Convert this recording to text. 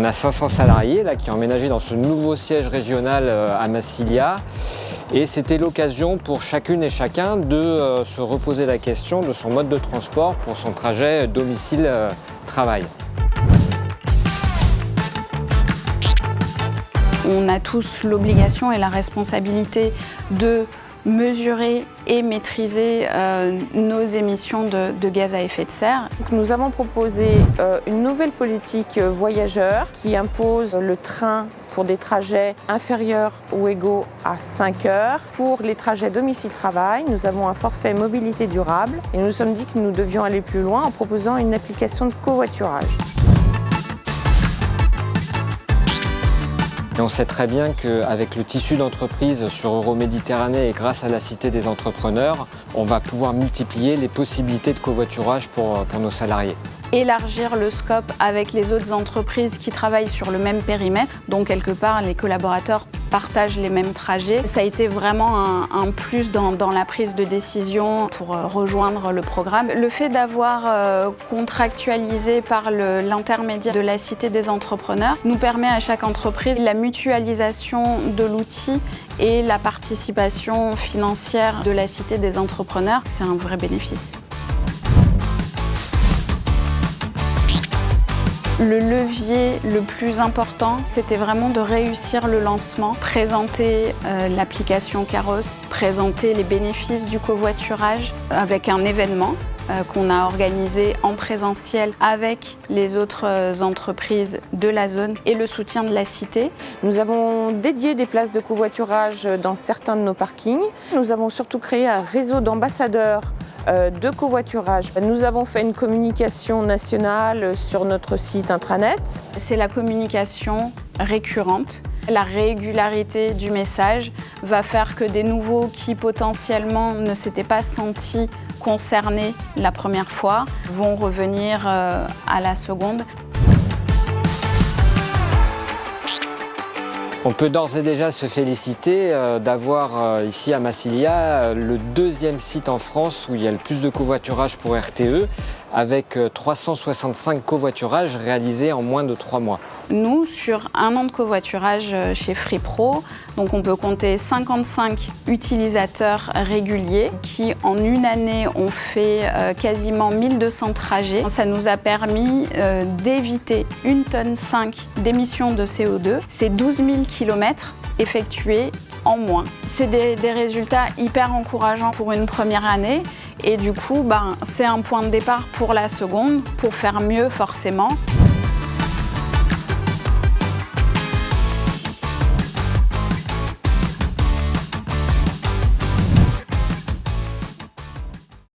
On a 500 salariés là, qui ont emménagé dans ce nouveau siège régional à Massilia. Et c'était l'occasion pour chacune et chacun de se reposer la question de son mode de transport pour son trajet domicile-travail. On a tous l'obligation et la responsabilité de mesurer et maîtriser nos émissions de gaz à effet de serre. Nous avons proposé une nouvelle politique voyageurs qui impose le train pour des trajets inférieurs ou égaux à 5 heures. Pour les trajets domicile-travail, nous avons un forfait mobilité durable et nous nous sommes dit que nous devions aller plus loin en proposant une application de covoiturage. Et on sait très bien qu'avec le tissu d'entreprise sur Euroméditerranée et grâce à la Cité des entrepreneurs, on va pouvoir multiplier les possibilités de covoiturage pour nos salariés. Élargir le scope avec les autres entreprises qui travaillent sur le même périmètre, donc quelque part les collaborateurs partagent les mêmes trajets. Ça a été vraiment un plus dans la prise de décision pour rejoindre le programme. Le fait d'avoir contractualisé par l'intermédiaire de la Cité des entrepreneurs nous permet à chaque entreprise la mutualisation de l'outil et la participation financière de la Cité des entrepreneurs. C'est un vrai bénéfice. Le levier le plus important, c'était vraiment de réussir le lancement, présenter l'application Caros, présenter les bénéfices du covoiturage avec un événement qu'on a organisé en présentiel avec les autres entreprises de la zone et le soutien de la Cité. Nous avons dédié des places de covoiturage dans certains de nos parkings. Nous avons surtout créé un réseau d'ambassadeurs de covoiturage. Nous avons fait une communication nationale sur notre site intranet. C'est la communication récurrente. La régularité du message va faire que des nouveaux qui potentiellement ne s'étaient pas sentis concernés la première fois vont revenir à la seconde. On peut d'ores et déjà se féliciter d'avoir ici à Massilia le deuxième site en France où il y a le plus de covoiturage pour RTE, avec 365 covoiturages réalisés en moins de 3 mois. Nous, sur un an de covoiturage chez FreePro, donc on peut compter 55 utilisateurs réguliers qui, en une année, ont fait quasiment 1200 trajets. Ça nous a permis d'éviter 1,5 tonne d'émissions de CO2. C'est 12 000 km effectués en moins. C'est des résultats hyper encourageants pour une première année. Et du coup, c'est un point de départ pour la seconde, pour faire mieux forcément.